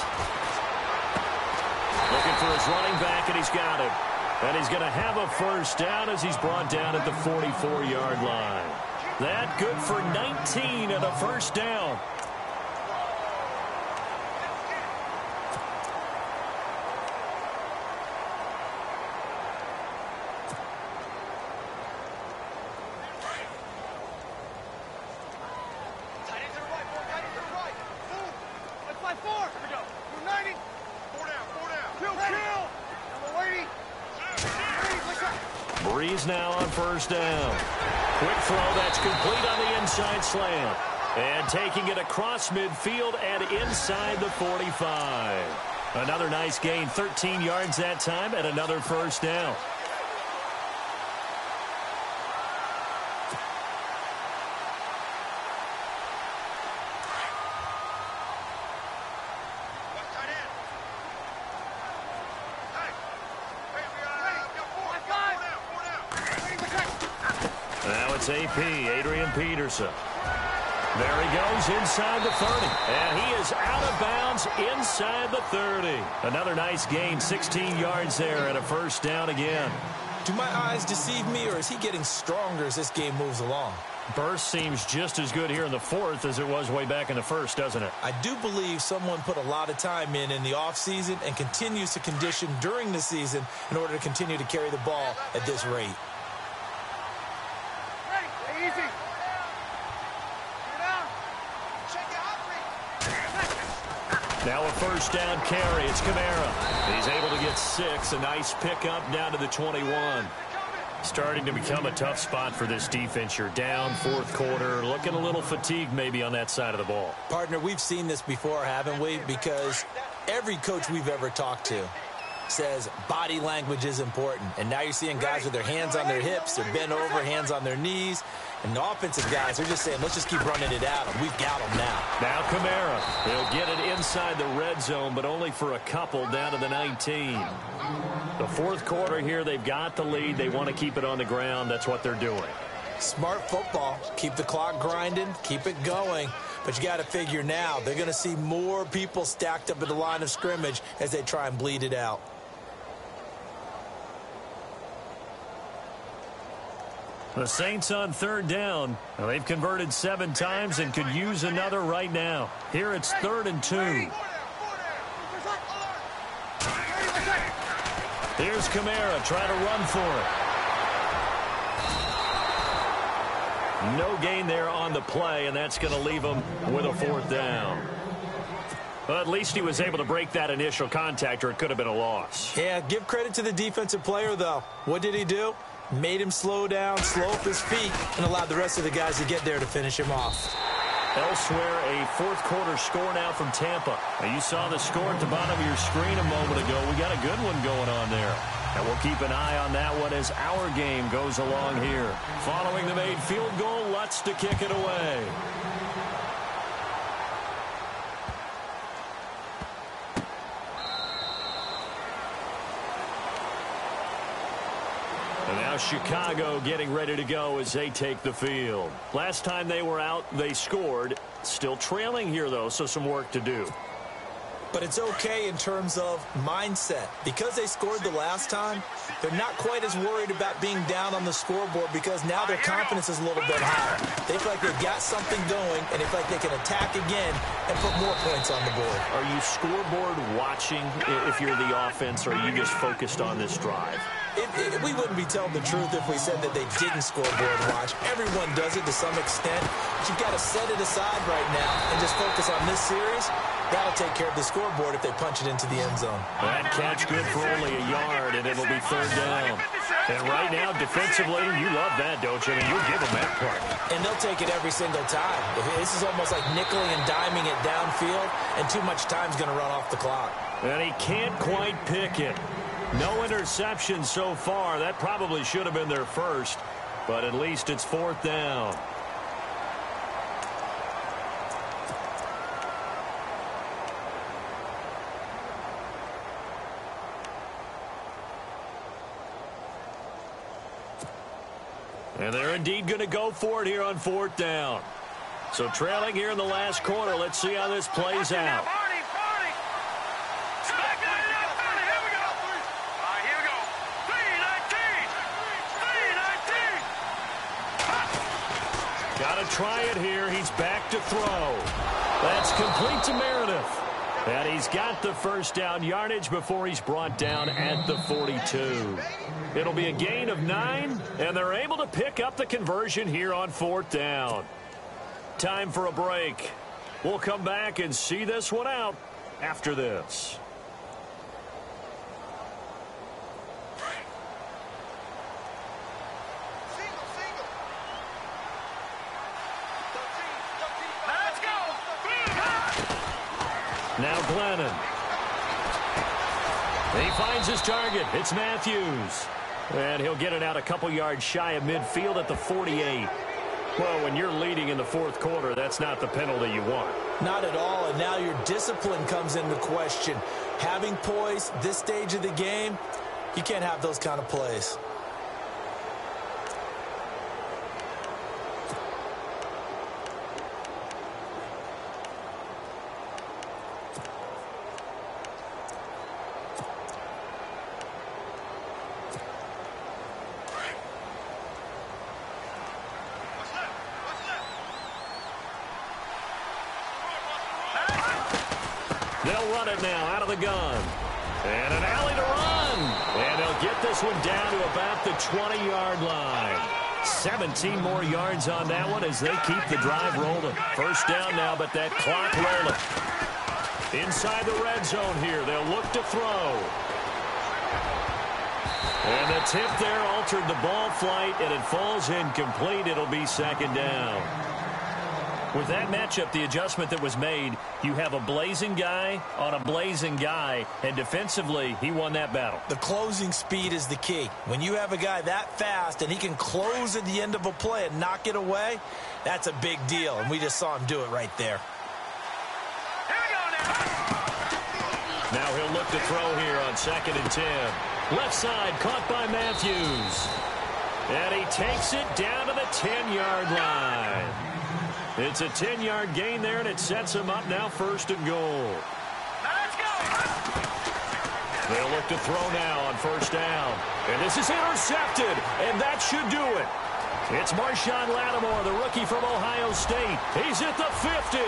Looking for his running back, and he's got it. And he's going to have a first down as he's brought down at the 44-yard line. That good for 19 and a first down. Breeze now on first down. Quick throw, that's complete on the inside slant. And taking it across midfield and inside the 45. Another nice gain, 13 yards that time, and another first down. AP, Adrian Peterson. There he goes inside the 30. And he is out of bounds inside the 30. Another nice gain, 16 yards there and a first down again. Do my eyes deceive me, or is he getting stronger as this game moves along? Burst seems just as good here in the 4th as it was way back in the 1st, doesn't it? I do believe someone put a lot of time in the offseason and continues to condition during the season in order to continue to carry the ball at this rate. Now a first down carry. It's Kamara. He's able to get 6. A nice pickup down to the 21. Starting to become a tough spot for this defense. You're down 4th quarter. Looking a little fatigued maybe on that side of the ball. Partner, we've seen this before, haven't we? Because every coach we've ever talked to says body language is important. And now you're seeing guys with their hands on their hips. They're bent over, hands on their knees. And the offensive guys are just saying, let's just keep running it at them. We've got them now. Now Kamara. He'll get it inside the red zone, but only for a couple down to the 19. The 4th quarter here, they've got the lead. They want to keep it on the ground. That's what they're doing. Smart football. Keep the clock grinding. Keep it going. But you got to figure now, they're going to see more people stacked up at the line of scrimmage as they try and bleed it out. The Saints on third down. Well, they've converted 7 times and could use another right now. Here it's 3rd and 2. Here's Kamara trying to run for it. No gain there on the play, and that's going to leave them with a 4th down. Well, at least he was able to break that initial contact, or it could have been a loss. Yeah, give credit to the defensive player, though. What did he do? Made him slow down, slow up his feet, and allowed the rest of the guys to get there to finish him off. Elsewhere, a fourth-quarter score now from Tampa. Now, you saw the score at the bottom of your screen a moment ago. We got a good one going on there. And we'll keep an eye on that one as our game goes along here. Following the made field goal, Lutz to kick it away. And now Chicago getting ready to go as they take the field. Last time they were out, they scored. Still trailing here, though, so some work to do. But it's okay in terms of mindset. Because they scored the last time, they're not quite as worried about being down on the scoreboard because now their confidence is a little bit higher. They feel like they've got something going, and they feel like they can attack again and put more points on the board. Are you scoreboard watching if you're the offense, or are you just focused on this drive? We wouldn't be telling the truth if we said that they didn't scoreboard watch. Everyone does it to some extent. But you've got to set it aside right now and just focus on this series. That'll take care of the scoreboard if they punch it into the end zone. That catch good for only a yard, and it'll be third down. And right now, defensively, you love that, don't you? I mean, you'll give them that part. And they'll take it every single time. This is almost like nickeling and diming it downfield, and too much time's going to run off the clock. And he can't quite pick it. No interception so far. That probably should have been their first, but at least it's fourth down. And they're indeed going to go for it here on fourth down. So trailing here in the last quarter. Let's see how this plays out. Got to try it here. He's back to throw. That's complete to Meredith. And he's got the first down yardage before he's brought down at the 42. It'll be a gain of 9, and they're able to pick up the conversion here on fourth down. Time for a break. We'll come back and see this one out after this. Now Glennon. He finds his target. It's Matthews. And he'll get it out a couple yards shy of midfield at the 48. Well, when you're leading in the fourth quarter, that's not the penalty you want. Not at all, and now your discipline comes into question. Having poise this stage of the game, you can't have those kind of plays. They'll run it now out of the gun. And an alley to run. And they'll get this one down to about the 20-yard line. 17 more yards on that one as they keep the drive rolling. First down now, but that clock rolling. Inside the red zone here. They'll look to throw. And the tip there altered the ball flight, and it falls incomplete. It'll be second down. With that matchup, the adjustment that was made, you have a blazing guy on a blazing guy, and defensively, he won that battle. The closing speed is the key. When you have a guy that fast and he can close at the end of a play and knock it away, that's a big deal, and we just saw him do it right there. Now he'll look to throw here on 2nd and 10. Left side, caught by Matthews. And he takes it down to the 10-yard line. It's a 10-yard gain there, and it sets him up now first and goal. Let's go. They'll look to throw now on first down. And this is intercepted, and that should do it. It's Marshawn Lattimore, the rookie from Ohio State. He's at the 50,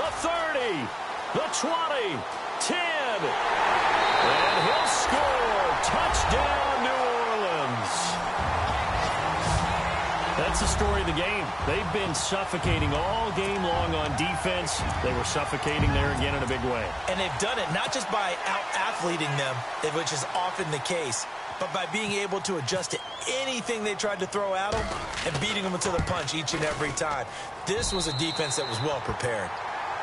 the 30, the 20, 10. And he'll score. Touchdown, New Orleans. A That's the story of the game. They've been suffocating all game long on defense. They were suffocating there again in a big way. And they've done it not just by out-athleting them, which is often the case, but by being able to adjust to anything they tried to throw at them and beating them to the punch each and every time. This was a defense that was well prepared.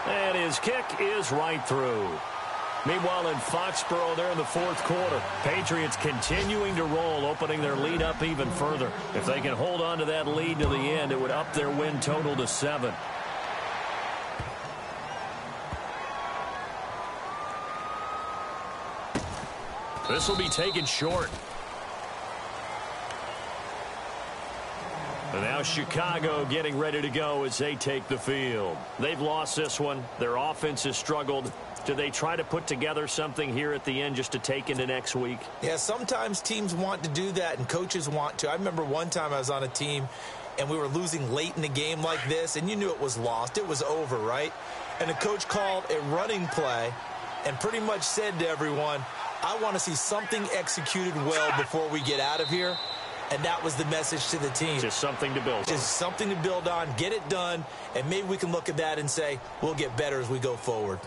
And his kick is right through. Meanwhile, in Foxborough, they're in the fourth quarter. Patriots continuing to roll, opening their lead up even further. If they can hold on to that lead to the end, it would up their win total to 7. This will be taken short. And now Chicago getting ready to go as they take the field. They've lost this one. Their offense has struggled. Do they try to put together something here at the end just to take into next week? Yeah, sometimes teams want to do that and coaches want to. I remember one time I was on a team and we were losing late in the game like this, and you knew it was lost. It was over, right? And the coach called a running play and pretty much said to everyone, I want to see something executed well before we get out of here. And that was the message to the team. Just something to build on. Just something to build on, get it done, and maybe we can look at that and say, we'll get better as we go forward.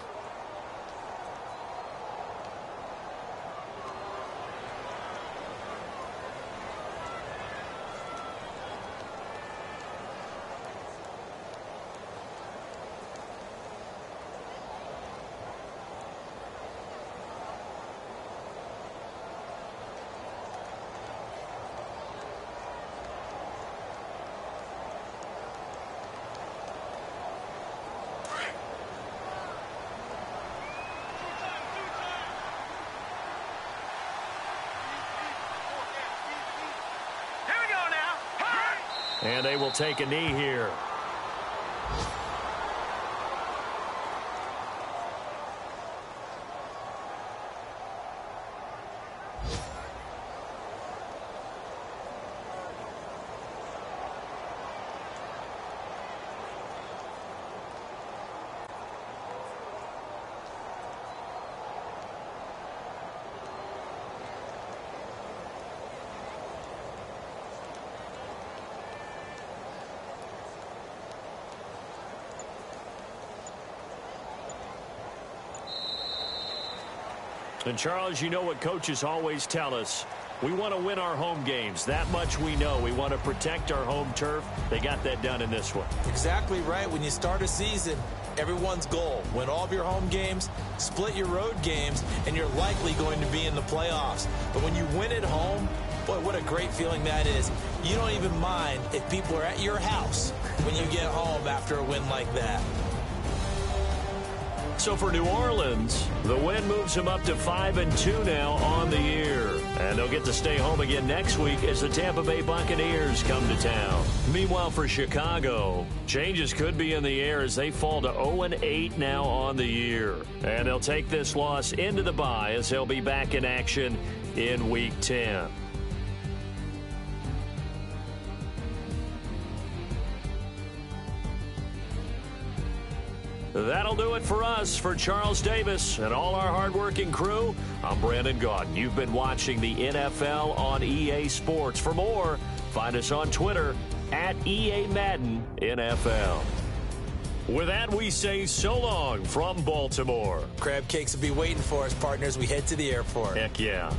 And they will take a knee here. And, Charles, you know what coaches always tell us. We want to win our home games. That much we know. We want to protect our home turf. They got that done in this one. Exactly right. When you start a season, everyone's goal, win all of your home games, split your road games, and you're likely going to be in the playoffs. But when you win at home, boy, what a great feeling that is. You don't even mind if people are at your house when you get home after a win like that. So for New Orleans, the win moves them up to 5-2 now on the year. And they'll get to stay home again next week as the Tampa Bay Buccaneers come to town. Meanwhile, for Chicago, changes could be in the air as they fall to 0-8 now on the year. And they'll take this loss into the bye as they'll be back in action in Week 10. That'll do it for us. For Charles Davis and all our hardworking crew, I'm Brandon Gaudin. You've been watching the NFL on EA Sports. For more, find us on Twitter at EA Madden NFL. With that, we say so long from Baltimore. Crab cakes will be waiting for us, partners. We head to the airport. Heck yeah.